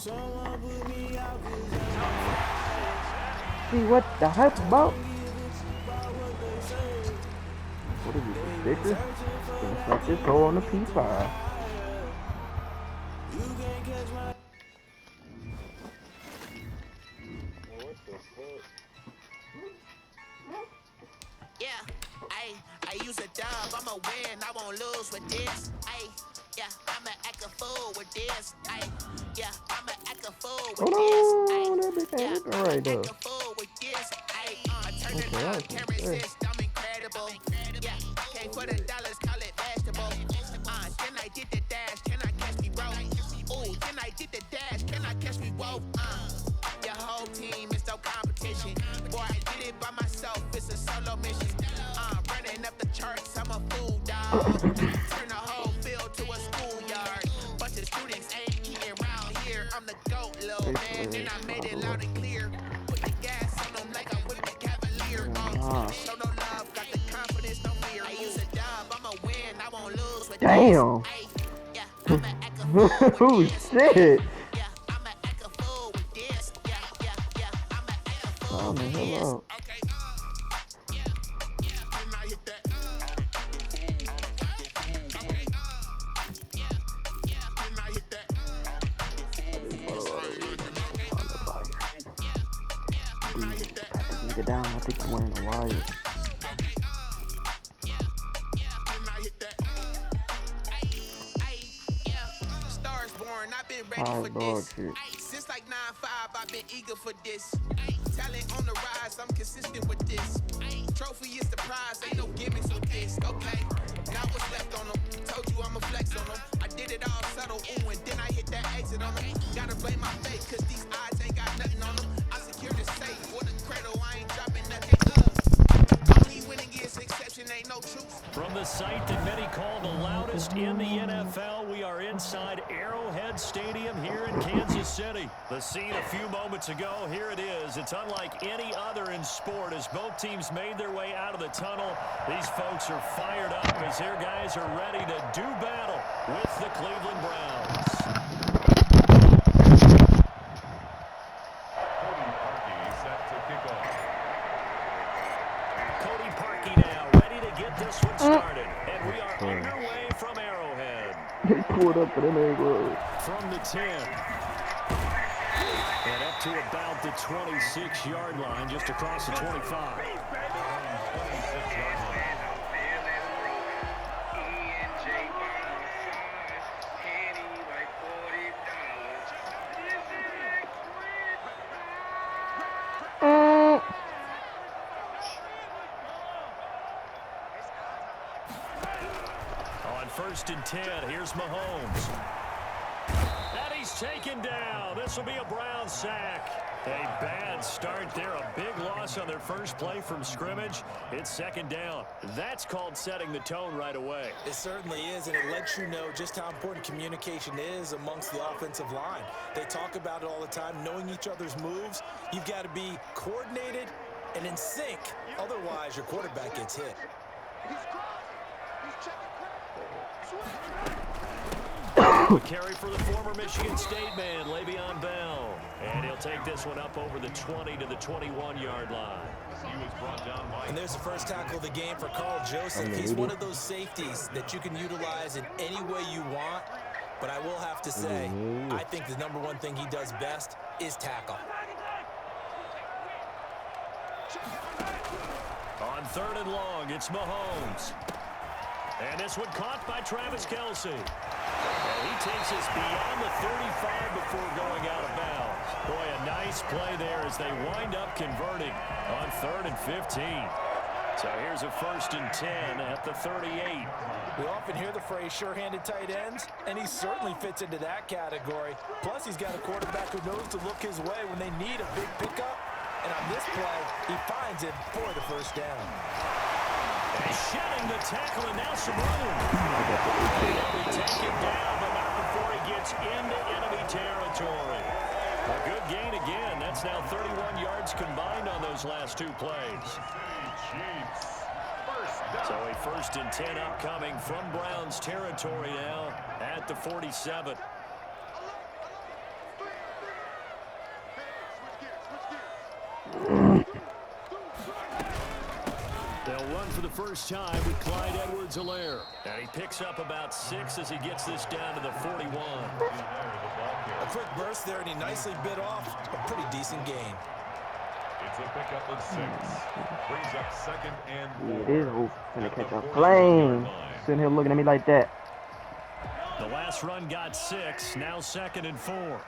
See what the hype about? What is it, a sticker? Gonna slap this hole on the P5. Yeah, I use a dub, I'ma win, I won't lose with this. Yeah, I'ma act a fool with this. Yeah, I'ma act a fool with Hold this. on, that big thing Yeah, looking I'ma right act though. a fool with this. I turn Okay, it I up, was gonna camera say. assist, I'm incredible. Yeah, came for the dollars, call it vegetable. Then I did the dash, can I catch me, bro? Ooh, then I did the dash, can I catch me, whoa? Your whole team is no competition. Boy, I did it by myself, it's a solo mission. Running up the charts, I'm a fool, dog. Turn the whole field to a schoolyard. Bunch of students ain't eating around here. I'm the GOAT, little man, and I made it loud and clear. Put the gas on them like I'm with the Cavalier. Show no love, got the confidence, no fear. I use a dub, I'ma win, I won't lose with Damn. this. Yeah, I'ma act a fool Oh with this. shit. Yeah, I'ma act a fool with this. Yeah, I'ma act a fool Calm the with hell this. out. Okay, and I hit that. And I hit that. And I hit that. Nigga down, I think you're wearing a wire. And I hit that. Yeah. Stars born, I've been ready Oh, for dog this. shit. Since like 9-5, I've been eager for this. Talent on the rise, I'm consistent with this. Trophy is the prize, ain't no gimmicks with this. Okay, now what's left on them? Told you I'ma flex on them. I did it all subtle, ooh, and then I hit that exit on them. Gotta blame my fate, cause these odds ain't got nothing on them. I secure the safe for the cradle, I ain't dropping nothing. Only winning is exception, ain't no truth. From the site that many call the loudest in the NFL, we are inside Arrowhead Stadium here in Kansas City. The scene a few moments ago, here it is. It's unlike any other in sport as both teams made their way out of the tunnel. These folks are fired up as their guys are ready to do battle with the Cleveland Browns. Cody Parkey now ready to get this one started. And we are underway from Arrowhead. They pulled up for them egg rolls. From the 10. And up to about the 26-yard line, just across the 25. On 1st and 10, here's Mahomes. And he's taken down. This will be a Brown sack. A bad start there. A big loss on their first play from scrimmage. It's 2nd down. That's called setting the tone right away. It certainly is, and it lets you know just how important communication is amongst the offensive line. They talk about it all the time, knowing each other's moves. You've got to be coordinated and in sync. Otherwise, your quarterback gets hit. A carry for the former Michigan State man, Le'Veon Bell. And he'll take this one up over the 20 to the 21-yard line. And there's the first tackle of the game for Carl Joseph. He's one of those safeties that you can utilize in any way you want. But I will have to say, I think the number one thing he does best is tackle. On 3rd and long, it's Mahomes. And this one caught by Travis Kelce. And he takes us beyond the 35 before going out of bounds. Boy, a nice play there as they wind up converting on 3rd and 15. So here's a 1st and 10 at the 38. We often hear the phrase sure-handed tight ends, and he certainly fits into that category. Plus, he's got a quarterback who knows to look his way when they need a big pickup. And on this play, he finds it for the 1st down. And shedding the tackle, and now some room. He'll be taken down, but not before he gets into enemy territory. A good gain again. That's now 31 yards combined on those last 2 plays. So a 1st and 10 upcoming from Browns territory now at the 47. the first time with Clyde Edwards-Helaire. And he picks up about 6 as he gets this down to the 41. A quick burst there, and he nicely bit off a pretty decent gain. It's a pickup of 6. Brings up 2nd and 4. Yeah, it is. Oh, gonna catch a flame. Sitting here looking at me like that. The last run got 6. Now 2nd and 4.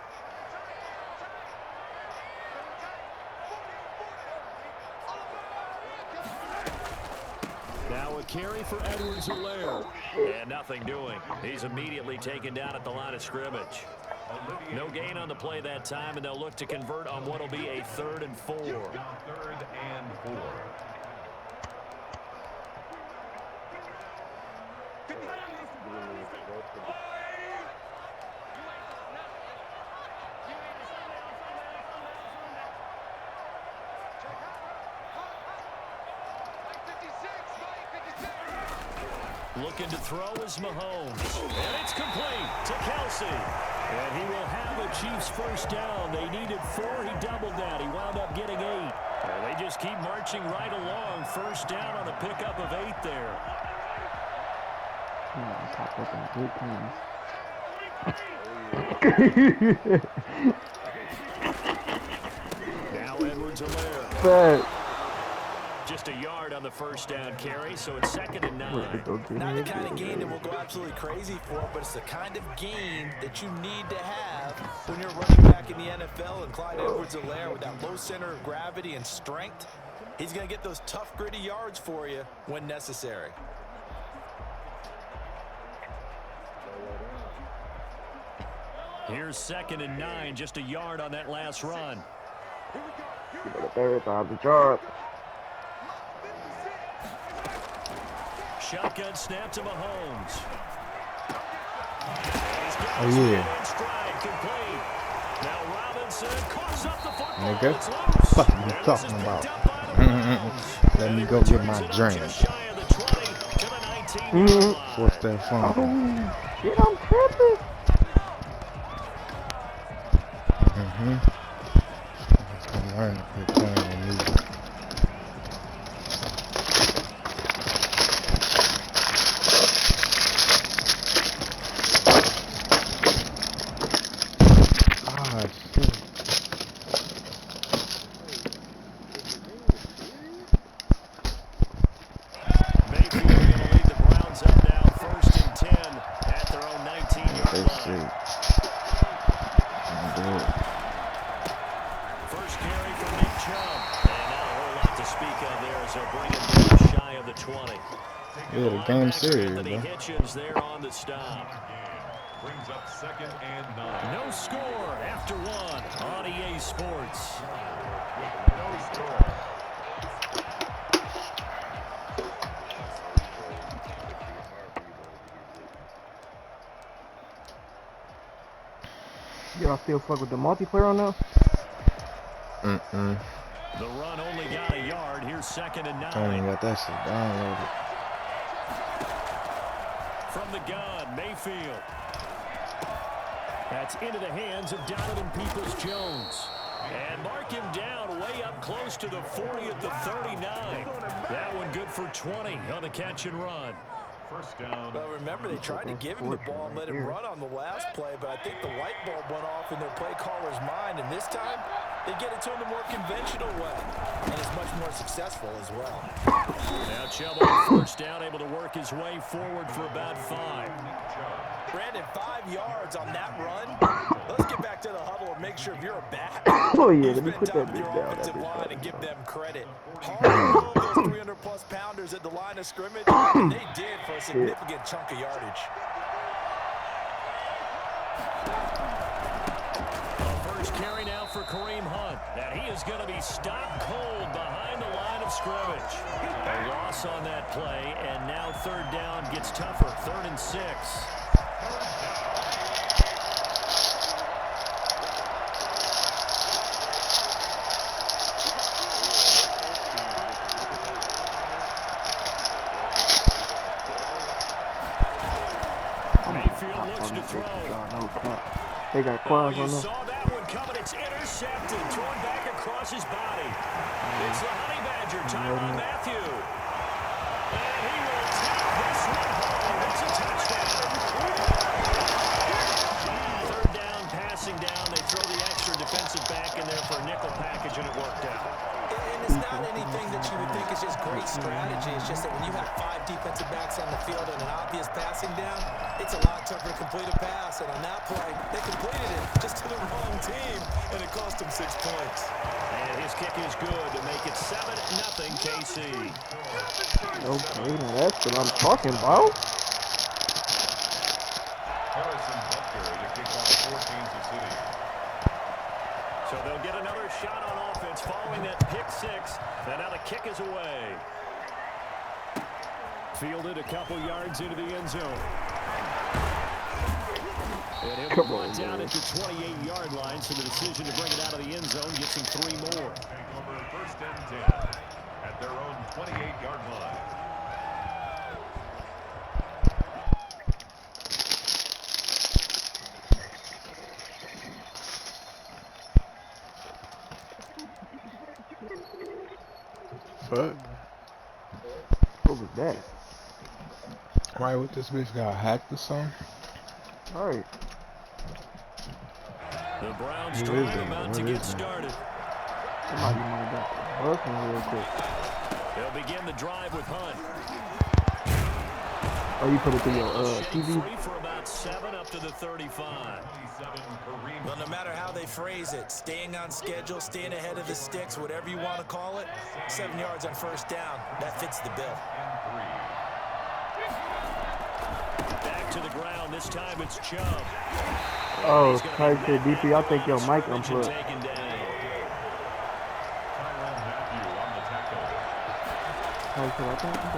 Now a carry for Edwards-Helaire. And nothing doing. He's immediately taken down at the line of scrimmage. No gain on the play that time, and they'll look to convert on what will be a 3rd and 4. 3rd and 4. Looking to throw is Mahomes. And it's complete to Kelsey. And he will have a Chiefs first down. They needed 4. He doubled that. He wound up getting 8. And they just keep marching right along. First down on a pickup of 8 there. Popped up in Now Edwards-Helaire. But Just a yard on the first down carry, so it's 2nd and 9. Not the kind of gain that will go absolutely crazy for, but it's the kind of gain that you need to have when you're running back in the NFL. And Clyde Edwards-Helaire, with that low center of gravity and strength, he's going to get those tough, gritty yards for you when necessary. Here's 2nd and 9, just a yard on that last run. the jar. Shotgun snap to Mahomes. Oh, yeah. Stride complete. Now Robinson coughs up the football. Nigga, It's loose. fuck you And talking this is about? picked up by Mahomes. Let me And go he get my returns it drink. just shy of the 20 to the 19-yard line. What's that phone? Oh, shit, I'm tripping. I'm learning to quit playing the music. Ah, shit. Mayfield going to lead the Browns up now, 1st and 10 at their own 19-yard line. First carry for Nick Chubb. And not a whole lot to speak of there as they'll bring him down shy of the 20. Yeah, the game serious, Anthony bro. Hitchens there on the stop. Brings up 2nd and 9. No score after 1 on EA Sports. No score. Y'all still fuck with the multiplayer on now? The run only got a yard. Here's 2nd and 9. I ain't got that shit downloaded. From the gun, Mayfield. That's into the hands of Donovan Peoples-Jones. And mark him down way up close to the 40 at the 39. That one good for 20 on the catch and run. First down. Well, remember, they tried to give him the ball and let him run on the last play, but I think the light bulb went off in their play caller's mind, and this time they get it to him the more conventional way, and it's much more successful as well. Now Chubb on first down, able to work his way forward for about 5. Brandon, 5 yards on that run. Let's get back to the huddle and make sure if you're a back, Oh yeah, you let me spend put time that with bitch your down. offensive That line bitch and give down. them credit. Hard to move those 300-plus pounders at the line of scrimmage, and they did for a significant chunk of yardage. First carry now for Kareem Hunt. And he is going to be stopped cold behind the line of scrimmage. A loss on that play, and now 3rd down gets tougher. 3rd and 6. Mayfield looks to throw. They got Oh, quads you on them. saw that one coming. It's intercepted. Thrown back across his body. It's the Honey Badger, Tyrann Mathieu. defensive backs on the field and an obvious passing down, it's a lot tougher to complete a pass. And on that play, they completed it just to the wrong team, and it cost them 6 points. And his kick is good to make it 7-0 KC. Okay, now that's what I'm talking about. Harrison Butker to kick off for Kansas City. So they'll get another shot on offense following that pick six. And now the kick is away. Fielded a couple yards into the end zone. And he'll be brought down at the 28-yard line, so the decision to bring it out of the end zone gets him 3 more. Take over 1st and 10 at their own 28-yard line. Fuck. What was that? Right, what this bitch got hacked or something? Alright. The Browns Who drive is it? about What to is get it? started. Somebody might have got busting real quick. They'll begin the drive with Hunt. Oh, you put it through your Shake TV? free for about 7 up to the 35. Well, no matter how they phrase it, staying on schedule, staying ahead of the sticks, whatever you want to call it, 7 yards on 1st down, that fits the bill. Back to the ground. This time it's Chubb. Oh, type to DP. I think your mic unplugged. Taken down.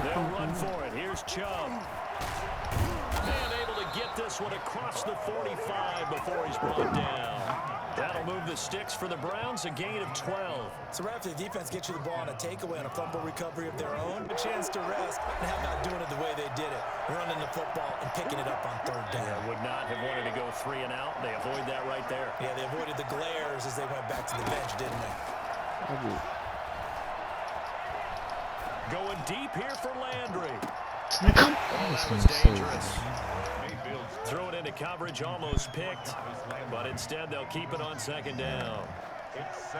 They'll run for it. Here's Chubb. And able to get this one across the 45 before he's brought down. That'll move the sticks for the Browns, a gain of 12. So right after the defense gets you the ball on a takeaway, on a fumble recovery of their own, a chance to rest, and how about doing it the way they did it, running the football and picking it up on 3rd down. Yeah, would not have wanted to go 3 and out. They avoid that right there. Yeah, they avoided the glares as they went back to the bench, didn't they? Going deep here for Landry. Come on. That was dangerous. Throw it into coverage, almost picked, but instead they'll keep it on 2nd down.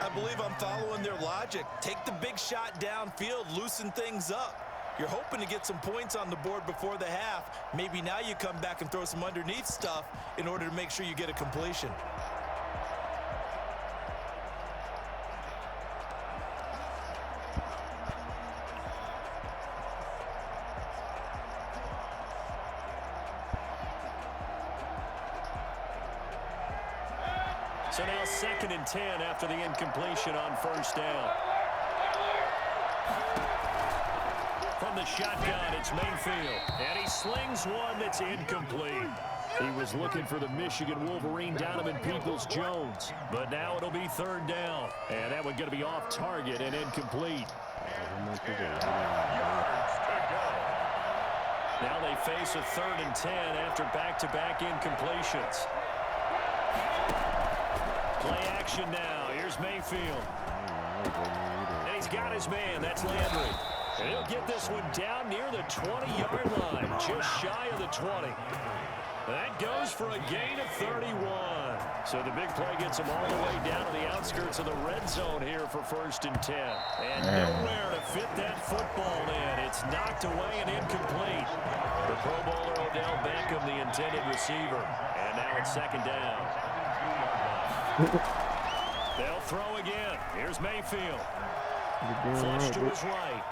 I believe I'm following their logic. Take the big shot downfield, loosen things up. You're hoping to get some points on the board before the half. Maybe now you come back and throw some underneath stuff in order to make sure you get a completion. So now 2nd and 10 after the incompletion on 1st down. From the shotgun, it's Mayfield. And he slings one that's incomplete. He was looking for the Michigan Wolverine Donovan Peoples-Jones. But now it'll be 3rd down. And that one going to be off target and incomplete. Now they face a 3rd and 10 after back-to-back incompletions. Play action now. Here's Mayfield. And he's got his man. That's Landry. And he'll get this one down near the 20-yard line, just shy of the 20. That goes for a gain of 31. So the big play gets him all the way down to the outskirts of the red zone here for 1st and 10. And nowhere to fit that football in. It's knocked away and incomplete. The Pro Bowler Odell Beckham, the intended receiver. And now it's 2nd down. They'll throw again. Here's Mayfield. Flush to his right.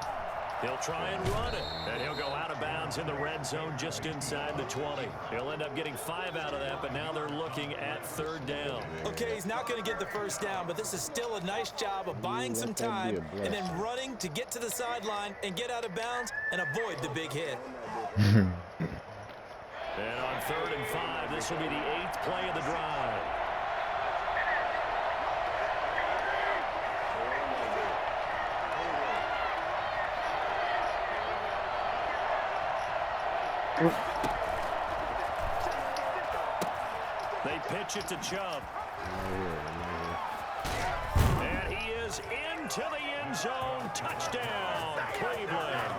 He'll try and run it. And he'll go out of bounds in the red zone just inside the 20. He'll end up getting 5 out of that, but now they're looking at 3rd down. Okay, he's not going to get the 1st down, but this is still a nice job of buying some time and then running to get to the sideline and get out of bounds and avoid the big hit. And on 3rd and 5, this will be the 8th play of the drive. They pitch it to Chubb. And he is into the end zone. Touchdown, Cleveland.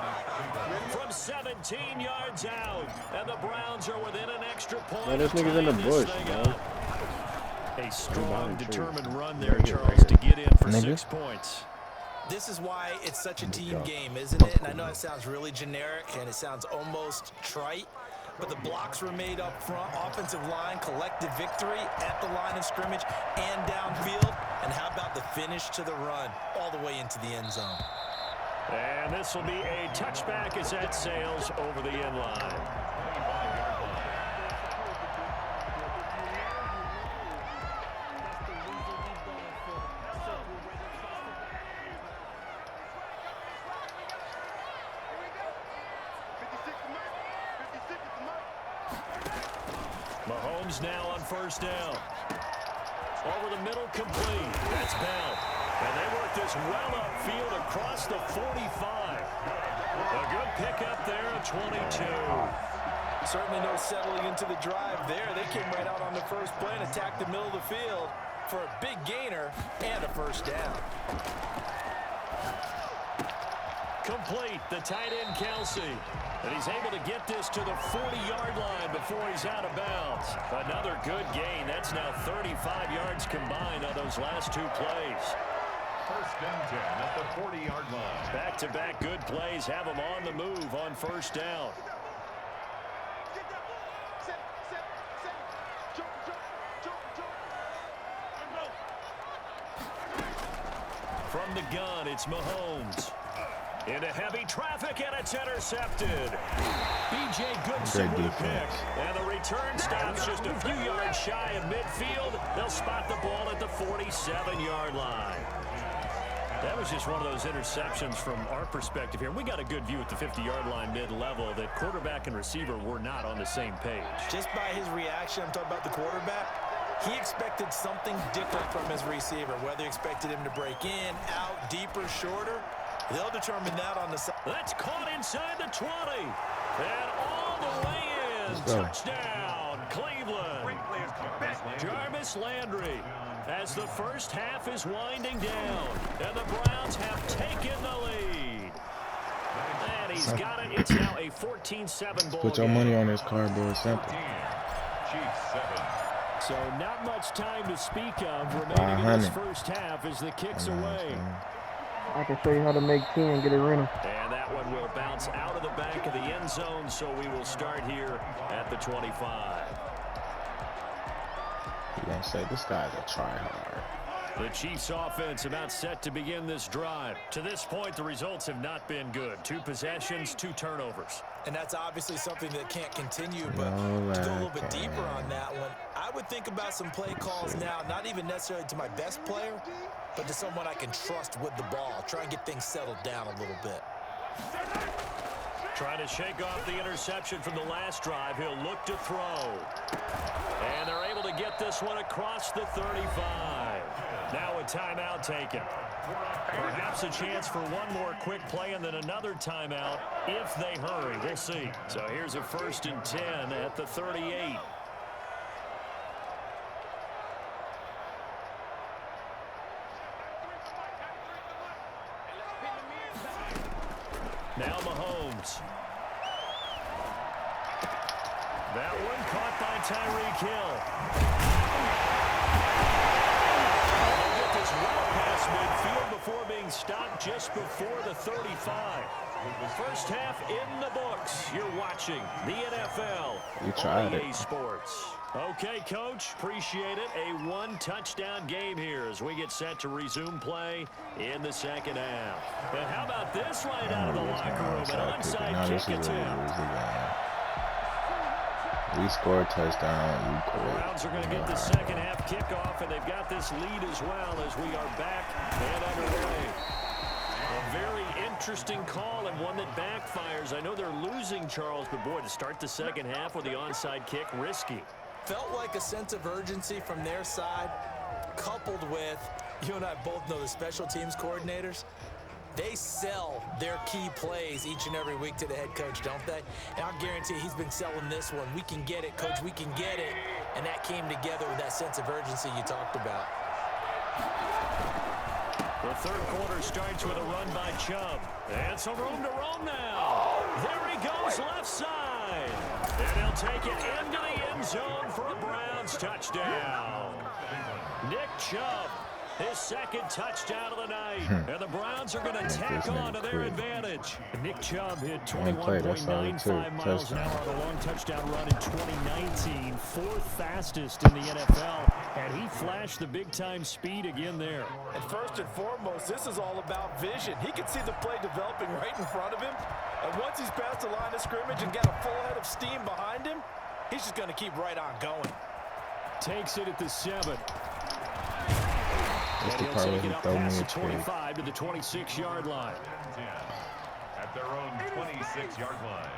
From 17 yards out. And the Browns are within an extra point. Man, this nigga's in the bush, man. A strong, determined run there, Charles, to get in for 6 points. This is why it's such a team game, isn't it? And I know it sounds really generic and it sounds almost trite, but the blocks were made up front, offensive line, collective victory at the line of scrimmage and downfield. And how about the finish to the run all the way into the end zone? And this will be a touchback as that sails over the end line. Mahomes now on first down. Over the middle, complete. That's Bell. And they work this well upfield across the 45. A good pickup there at 22. Certainly no settling into the drive there. They came right out on the first play and attacked the middle of the field for a big gainer and a first down. Complete, the tight end Kelsey. And he's able to get this to the 40-yard line before he's out of bounds. Another good gain. That's now 35 yards combined on those last two plays. First and 10 at the 40-yard line. Back-to-back good plays have him on the move on first down. From the gun, it's Mahomes. Into heavy traffic, and it's intercepted. B.J. Goodson with a pick. And the return stops just a few yards shy of midfield. They'll spot the ball at the 47-yard line. That was just one of those interceptions from our perspective here. We got a good view at the 50-yard line mid-level that quarterback and receiver were not on the same page. Just by his reaction, I'm talking about the quarterback, he expected something different from his receiver, whether he expected him to break in, out, deeper, shorter. They'll determine that on the side. That's caught inside the 20. And all the way in. Touchdown, Cleveland. Jarvis Landry as the first half is winding down. And the Browns have taken the lead. And he's got it. It's now a 14-7 ball Put your money on this cardboard sample. So not much time to speak of remaining in this first half as the kick's away. I can show you how to make 10 and get a rental. And that one will bounce out of the back of the end zone, so we will start here at the 25. You're going to say this guy's a tryhard. The Chiefs offense about set to begin this drive. To this point, the results have not been good. 2 possessions, 2 turnovers. And that's obviously something that can't continue, but to go a little bit deeper on that one, I would think about some play calls now, not even necessarily to my best player, but to someone I can trust with the ball. Try and get things settled down a little bit. Trying to shake off the interception from the last drive. He'll look to throw. And they're able to get this one across the 35. Now a timeout taken. Perhaps a chance for one more quick play and then another timeout if they hurry. We'll see. So here's a 1st and 10 at the 38. Now Mahomes. That one caught by Tyreek Hill. Get this well past midfield before being stopped just before the 35. First half in the books. You're watching the NFL on EA Sports. Okay, Coach, appreciate it. A 1-touchdown game here as we get set to resume play in the second half. And how about this right out of the locker room? An onside kick attempt. We scored a touchdown. The Browns are going to get the second half kickoff, and they've got this lead as well as we are back and underway. A very interesting call and one that backfires. I know they're losing, Charles, but boy, to start the second half with the onside kick, risky. Felt like a sense of urgency from their side, coupled with, you and I both know the special teams coordinators, they sell their key plays each and every week to the head coach, don't they? And I'll guarantee he's been selling this one. We can get it, coach, we can get it. And that came together with that sense of urgency you talked about. The third quarter starts with a run by Chubb. And some room to roam now. There he goes, left side. And he'll take it into the end zone for a Browns touchdown. Nick Chubb His second touchdown of the night. And the Browns are going to tack on to their advantage. Nick Chubb hit 21.95 miles an hour on a long touchdown run in 2019. Fourth fastest in the NFL. And he flashed the big-time speed again there. And first and foremost, this is all about vision. He can see the play developing right in front of him. And once he's past the line of scrimmage and got a full head of steam behind him, he's just going to keep right on going. Takes it at the 7. That's And the he'll part take where it he up throw me past a the trade. 25 to the 26-yard line. 10 at their own 26-yard line.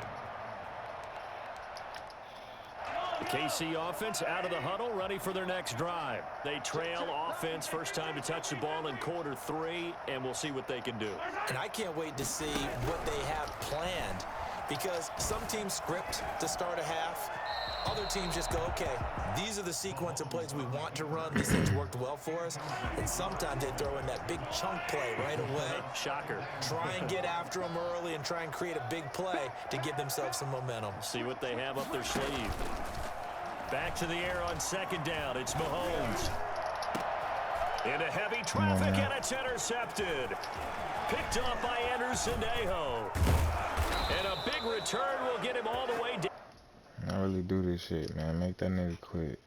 The KC offense out of the huddle, ready for their next drive. They trail offense, first time to touch the ball in quarter 3, and we'll see what they can do. And I can't wait to see what they have planned, because some teams script to start a half. Other teams just go, okay, these are the sequence of plays we want to run. These things worked well for us. And sometimes they throw in that big chunk play right away. Shocker. Try and get after them early and try and create a big play to give themselves some momentum. See what they have up their sleeve. Back to the air on second down. It's Mahomes. Into heavy traffic, and it's intercepted. Picked off by Anderson-Aho. And a big return will get him all the way down. I really do this shit, man. Make that nigga quit.